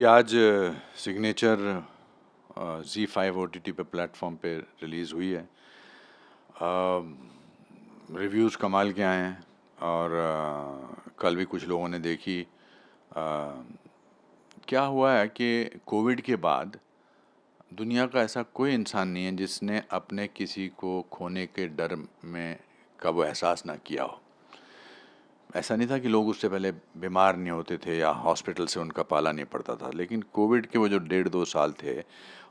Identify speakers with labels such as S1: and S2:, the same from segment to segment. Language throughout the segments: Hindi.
S1: कि आज सिग्नेचर Z5 OTT पे प्लेटफॉर्म पे रिलीज़ हुई है। रिव्यूज़ कमाल के आए हैं और कल भी कुछ लोगों ने देखी। क्या हुआ है कि कोविड के बाद दुनिया का ऐसा कोई इंसान नहीं है जिसने अपने किसी को खोने के डर में का वो एहसास ना किया हो। ऐसा नहीं था कि लोग उससे पहले बीमार नहीं होते थे या हॉस्पिटल से उनका पाला नहीं पड़ता था, लेकिन कोविड के वो जो 1.5-2 साल थे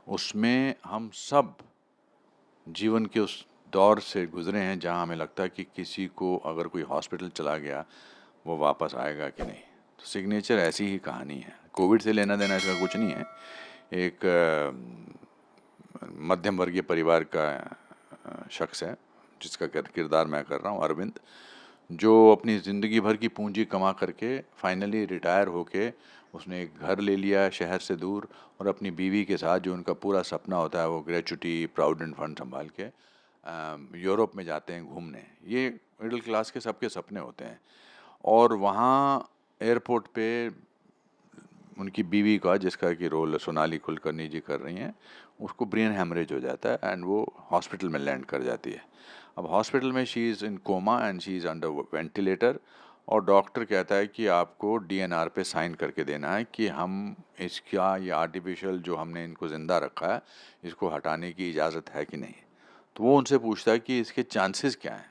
S1: उसमें हम सब जीवन के उस दौर से गुजरे हैं जहां हमें लगता है कि किसी को अगर कोई हॉस्पिटल चला गया वो वापस आएगा कि नहीं। तो सिग्नेचर ऐसी ही कहानी है। कोविड से लेना देना इसका कुछ नहीं है। एक मध्यम वर्गीय परिवार का शख्स है जिसका किरदार मैं कर रहा हूँ, अरविंद, जो अपनी ज़िंदगी भर की पूंजी कमा करके फाइनली रिटायर होके उसने एक घर ले लिया शहर से दूर, और अपनी बीवी के साथ जो उनका पूरा सपना होता है वो ग्रेचुटी प्राउडेंट फंड संभाल के यूरोप में जाते हैं घूमने। ये मिडिल क्लास के सबके सपने होते हैं। और वहाँ एयरपोर्ट पे उनकी बीवी का, जिसका कि रोल सोनाली कुलकर्णी जी कर रही हैं, उसको ब्रेन हेमरेज हो जाता है एंड वो हॉस्पिटल में लैंड कर जाती है। अब हॉस्पिटल में she is in coma and she is under ventilator, और डॉक्टर कहता है कि आपको डीएनआर पे साइन करके देना है कि हम इसका ये आर्टिफिशियल जो हमने इनको ज़िंदा रखा है इसको हटाने की इजाज़त है कि नहीं। तो वो उनसे पूछता है कि इसके चांसेस क्या हैं।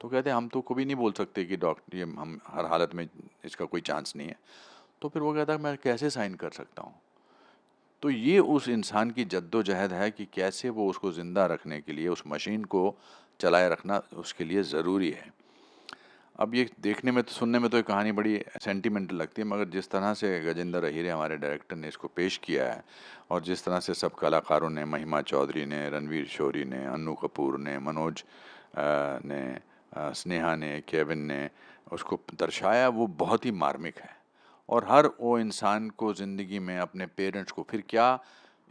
S1: तो कहते हैं हम तो कभी नहीं बोल सकते कि डॉक्टर ये हम हर हालत में इसका कोई चांस नहीं है। तो फिर वो कहता है मैं कैसे साइन कर सकता हूँ। तो ये उस इंसान की जद्दोजहद है कि कैसे वो उसको ज़िंदा रखने के लिए उस मशीन को चलाए रखना उसके लिए ज़रूरी है। अब ये देखने में तो सुनने में तो ये कहानी बड़ी सेंटिमेंटल लगती है, मगर जिस तरह से गजेंद्र अहीरे हमारे डायरेक्टर ने इसको पेश किया है और जिस तरह से सब कलाकारों ने, महिमा चौधरी ने, रणवीर शोरी ने, अन्नू कपूर ने, मनोज ने, स्नेहा ने, केविन ने उसको दर्शाया, वो बहुत ही मार्मिक है। और हर वो इंसान को ज़िंदगी में अपने पेरेंट्स को, फिर क्या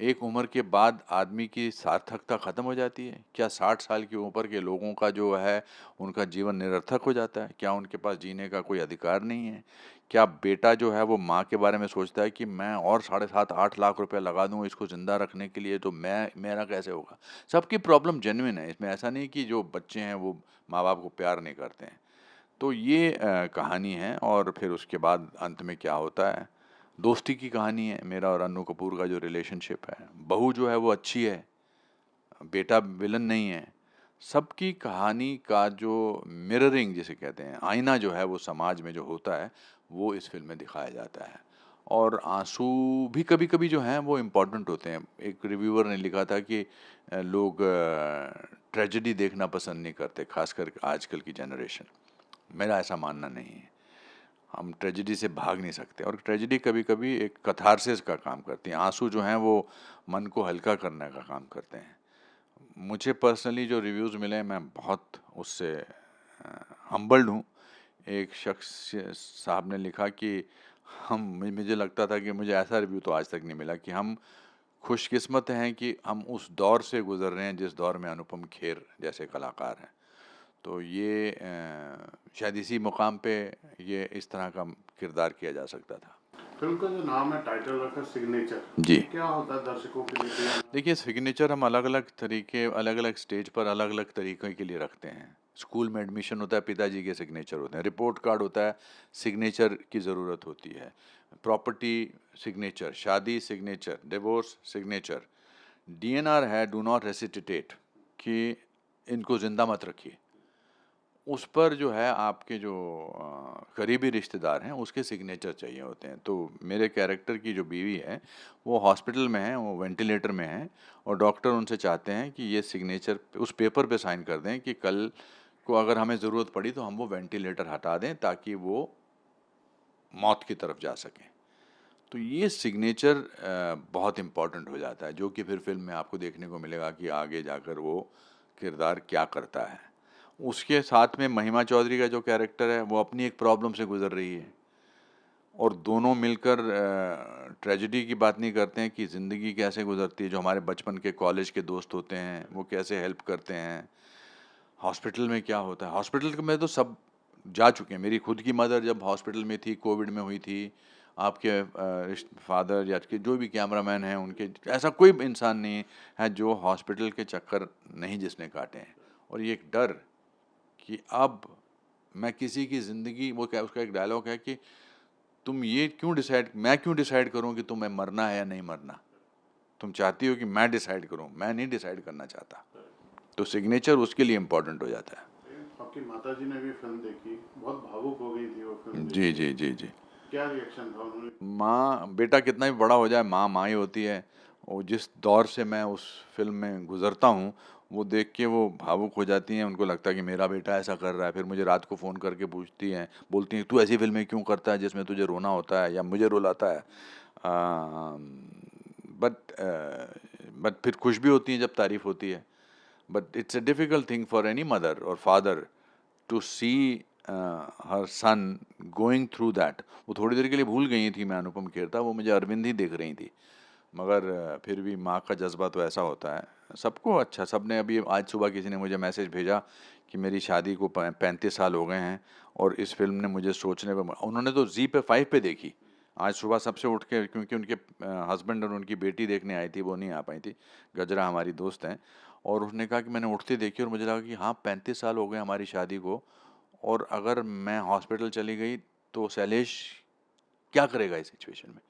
S1: एक उम्र के बाद आदमी की सार्थकता ख़त्म हो जाती है? क्या 60 साल की ऊपर के लोगों का जो है उनका जीवन निरर्थक हो जाता है? क्या उनके पास जीने का कोई अधिकार नहीं है? क्या बेटा जो है वो माँ के बारे में सोचता है कि मैं और 7.5-8 लाख रुपए लगा दूँ इसको ज़िंदा रखने के लिए, तो मैं मेरा कैसे होगा? सबकी प्रॉब्लम जेन्युइन है, इसमें ऐसा नहीं कि जो बच्चे हैं वो माँ-बाप को प्यार नहीं करते हैं। तो ये कहानी है, और फिर उसके बाद अंत में क्या होता है, दोस्ती की कहानी है। मेरा और अन्नू कपूर का जो रिलेशनशिप है, बहू जो है वो अच्छी है, बेटा विलन नहीं है। सबकी कहानी का जो मिररिंग जिसे कहते हैं, आईना जो है वो समाज में जो होता है वो इस फिल्म में दिखाया जाता है। और आंसू भी कभी-कभी जो हैं वो इम्पोर्टेंट होते हैं। एक रिव्यूअर ने लिखा था कि लोग ट्रेजेडी देखना पसंद नहीं करते, खासकर आजकल की जनरेशन। मेरा ऐसा मानना नहीं है। हम ट्रेजेडी से भाग नहीं सकते, और ट्रेजेडी कभी-कभी एक कैथारसिस का काम करती है। आंसू जो हैं वो मन को हल्का करने का काम करते हैं। मुझे पर्सनली जो रिव्यूज़ मिले मैं बहुत उससे हम्बल्ड हूँ। एक शख्स साहब ने लिखा कि हम मुझे लगता था कि मुझे ऐसा रिव्यू तो आज तक नहीं मिला कि हम खुशकिस्मत हैं कि हम उस दौर से गुज़र रहे हैं जिस दौर में अनुपम खेर जैसे कलाकार हैं। तो ये शायद इसी मुकाम पे ये इस तरह का किरदार किया जा सकता था।
S2: फिल्म का जो नाम है, टाइटल रखा सिग्नेचर,
S1: जी।
S2: ये क्या होता है दर्शकों के लिए तो ये
S1: देखिए, सिग्नेचर हम अलग-अलग तरीके, अलग-अलग स्टेज पर अलग-अलग तरीके के लिए रखते हैं। स्कूल में एडमिशन होता है, पिताजी के सिग्नेचर होते हैं। रिपोर्ट कार्ड होता है, सिग्नेचर की ज़रूरत होती है। प्रॉपर्टी सिग्नेचर, शादी सिग्नेचर, डिवोर्स सिग्नेचर। डीएनआर है, डू नॉट रेसिटिटेट, कि इनको ज़िंदा मत रखिए। उस पर जो है आपके जो करीबी रिश्तेदार हैं उसके सिग्नेचर चाहिए होते हैं। तो मेरे कैरेक्टर की जो बीवी है वो हॉस्पिटल में है, वो वेंटिलेटर में है, और डॉक्टर उनसे चाहते हैं कि ये सिग्नेचर उस पेपर पे साइन कर दें कि कल को अगर हमें ज़रूरत पड़ी तो हम वो वेंटिलेटर हटा दें ताकि वो मौत की तरफ जा सकें। तो ये सिग्नेचर बहुत इम्पोर्टेंट हो जाता है, जो कि फिर फ़िल्म में आपको देखने को मिलेगा कि आगे जाकर वो किरदार क्या करता है। उसके साथ में महिमा चौधरी का जो कैरेक्टर है वो अपनी एक प्रॉब्लम से गुज़र रही है, और दोनों मिलकर ट्रेजेडी की बात नहीं करते हैं कि ज़िंदगी कैसे गुज़रती है। जो हमारे बचपन के कॉलेज के दोस्त होते हैं वो कैसे हेल्प करते हैं। हॉस्पिटल में क्या होता है, हॉस्पिटल में तो सब जा चुके हैं। मेरी खुद की मदर जब हॉस्पिटल में थी, कोविड में हुई थी, आपके फादर या कि जो भी कैमरामैन हैं उनके, ऐसा कोई इंसान नहीं है जो हॉस्पिटल के चक्कर नहीं जिसने काटे हैं। और ये एक डर कि अब मैं किसी की ज़िंदगी, वो क्या, उसका एक डायलॉग है कि मैं क्यों डिसाइड करूं कि तुम्हें मरना है या नहीं मरना। तुम चाहती हो कि मैं डिसाइड करूं, मैं नहीं डिसाइड करना चाहता। तो सिग्नेचर उसके लिए इम्पोर्टेंट हो जाता है।
S2: आपकी माताजी ने भी फिल्म देखी, बहुत भावुक हो गई थी वो फिल्म देख
S1: जी
S2: के।
S1: जी जी जी।
S2: क्या रिएक्शन था उन्होंने?
S1: माँ बेटा कितना भी बड़ा हो जाए, माँ माँ ही होती है। और जिस दौर से मैं उस फिल्म में गुजरता हूँ, वो देख के वो भावुक हो जाती हैं। उनको लगता है कि मेरा बेटा ऐसा कर रहा है। फिर मुझे रात को फ़ोन करके पूछती हैं, बोलती हैं, तू ऐसी फिल्में क्यों करता है जिसमें तुझे रोना होता है या मुझे रुलाता है। बट बट फिर खुश भी होती हैं जब तारीफ़ होती है। But it's a difficult thing for any mother और father to see her son going through that. वो थोड़ी देर के लिए भूल गई थी मैं अनुपम खेर था, वो मुझे अरविंद ही देख रही थी। मगर फिर भी माँ का जज्बा तो ऐसा होता है सबको। अच्छा, सबने अभी आज सुबह किसी ने मुझे मैसेज भेजा कि मेरी शादी को 35 साल हो गए हैं और इस फिल्म ने मुझे सोचने पर, उन्होंने तो Zee5 पे देखी आज सुबह सबसे उठ के, क्योंकि उनके हस्बैंड और उनकी बेटी देखने आई थी, वो नहीं आ पाई थी। गजरा हमारी दोस्त हैं, और उसने कहा कि मैंने उठते देखी और मुझे लगा कि हाँ 35 साल हो गए हमारी शादी को, और अगर मैं हॉस्पिटल चली गई तो शैलेश क्या करेगा इस सिचुएशन में।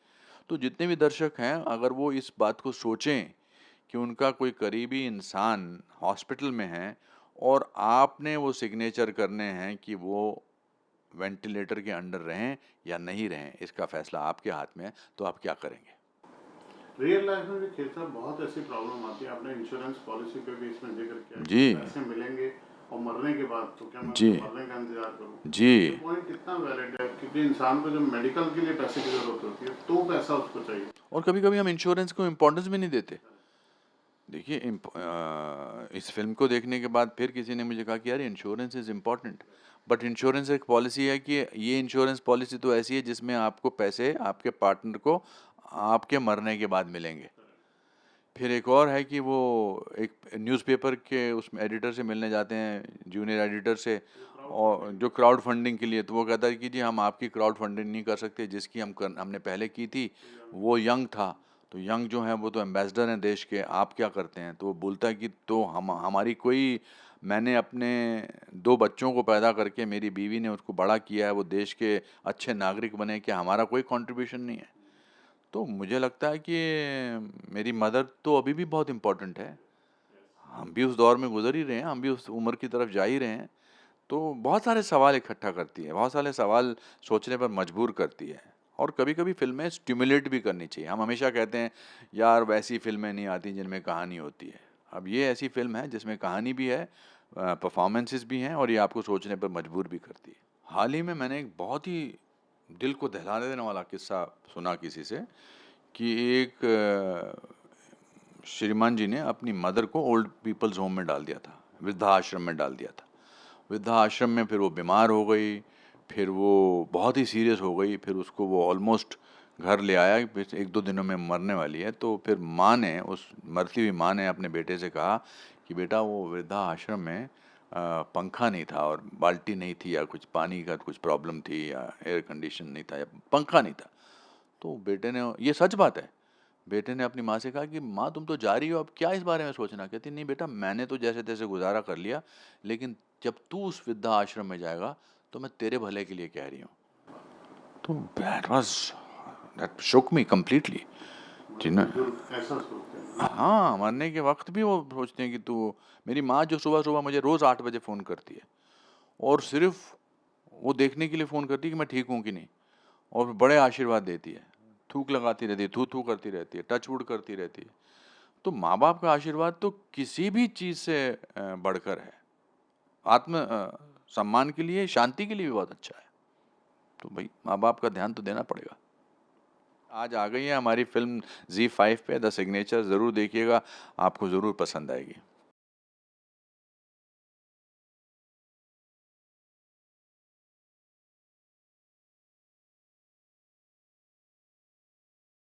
S1: तो जितने भी दर्शक हैं, अगर वो इस बात को सोचें कि उनका कोई करीबी इंसान हॉस्पिटल में है और आपने वो सिग्नेचर करने हैं कि वो वेंटिलेटर के अंडर रहें या नहीं रहें, इसका फैसला आपके हाथ में है, तो आप क्या करेंगे।
S2: रियल लाइफ में भी खेल साहब बहुत ऐसी प्रॉब्लम आती है। आपने इंश्योरेंस पॉलिसी पे भी इसमें जिक्र किया कि
S1: जी
S2: पैसे मिलेंगे और मरने के बाद तो क्या मैं
S1: जी
S2: मरने का इंतजार करूं।
S1: जी
S2: ये पॉइंट कितना वैलिड है, क्योंकि इंसान को जब मेडिकल के लिए पैसे की जरूरत होती है तो पैसा उसको चाहिए।
S1: और कभी कभी हम इंश्योरेंस को इम्पोर्टेंस भी नहीं देते। देखिए, इस फिल्म को देखने के बाद फिर किसी ने मुझे कहा कि यार insurance is important, but insurance एक पॉलिसी है कि ये इंश्योरेंस पॉलिसी तो ऐसी है जिसमें आपको पैसे आपके पार्टनर को आपके मरने के बाद मिलेंगे। फिर एक और है कि वो एक न्यूज़पेपर के उसमें एडिटर से मिलने जाते हैं, जूनियर एडिटर से, और जो क्राउड फंडिंग के लिए, तो वो कहता है कि जी हम आपकी क्राउड फंडिंग नहीं कर सकते, जिसकी हमने पहले की थी वो यंग था। तो यंग जो हैं वो तो एम्बेसडर हैं देश के, आप क्या करते हैं। तो वो बोलता है कि तो हम हमारी कोई, मैंने अपने 2 बच्चों को पैदा करके, मेरी बीवी ने उसको बड़ा किया है, वो देश के अच्छे नागरिक बने, कि हमारा कोई कंट्रीब्यूशन नहीं है। तो मुझे लगता है कि मेरी मदर तो अभी भी बहुत इम्पोर्टेंट है। हम भी उस दौर में गुज़र ही रहे हैं, हम भी उस उम्र की तरफ जा ही रहे हैं। तो बहुत सारे सवाल इकट्ठा करती है, बहुत सारे सवाल सोचने पर मजबूर करती है। और कभी-कभी फ़िल्में स्टिमुलेट भी करनी चाहिए। हम हमेशा कहते हैं, यार वैसी फ़िल्में नहीं आती जिनमें कहानी होती है। अब ये ऐसी फ़िल्म है जिसमें कहानी भी है, परफ़ॉर्मेंसेस भी हैं, और ये आपको सोचने पर मजबूर भी करती है। हाल ही में मैंने एक बहुत ही दिल को दहला देने वाला किस्सा सुना किसी से, कि एक श्रीमान जी ने अपनी मदर को ओल्ड पीपल्स होम में डाल दिया था, वृद्धाश्रम में डाल दिया था। वृद्धाश्रम में फिर वो बीमार हो गई, फिर वो बहुत ही सीरियस हो गई, फिर उसको वो ऑलमोस्ट घर ले आया, फिर 1-2 दिनों में मरने वाली है। तो फिर माँ ने, उस मरती हुई माँ ने अपने बेटे से कहा कि बेटा, वो वृद्धाश्रम में पंखा नहीं था और बाल्टी नहीं थी, या कुछ पानी का कुछ प्रॉब्लम थी, या एयर कंडीशन नहीं था, या पंखा नहीं था। तो बेटे ने, ये सच बात है, बेटे ने अपनी माँ से कहा कि माँ तुम तो जा रही हो, अब क्या इस बारे में सोचना। कहती नहीं बेटा, मैंने तो जैसे तैसे गुजारा कर लिया, लेकिन जब तू उस वृद्धा आश्रम में जाएगा तो मैं तेरे भले के लिए कह रही हूँ। तो दैट शोक मी कम्प्लीटली। जिन्हें,
S2: बुजुर्ग ऐसा सोचते हैं।
S1: हाँ, मरने के वक्त भी वो सोचते हैं कि तू, मेरी माँ जो सुबह सुबह मुझे रोज़ 8 बजे फ़ोन करती है, और सिर्फ वो देखने के लिए फ़ोन करती है कि मैं ठीक हूँ कि नहीं, और बड़े आशीर्वाद देती है, थूक लगाती रहती है, थू थू करती रहती है, टच वुड करती रहती है। तो माँ बाप का आशीर्वाद तो किसी भी चीज़ से बढ़कर है। आत्म सम्मान के लिए, शांति के लिए भी बहुत अच्छा है। तो भाई माँ बाप का ध्यान तो देना पड़ेगा। आज आ गई है हमारी फिल्म Zee5 पे, द सिग्नेचर, ज़रूर देखिएगा, आपको ज़रूर पसंद आएगी।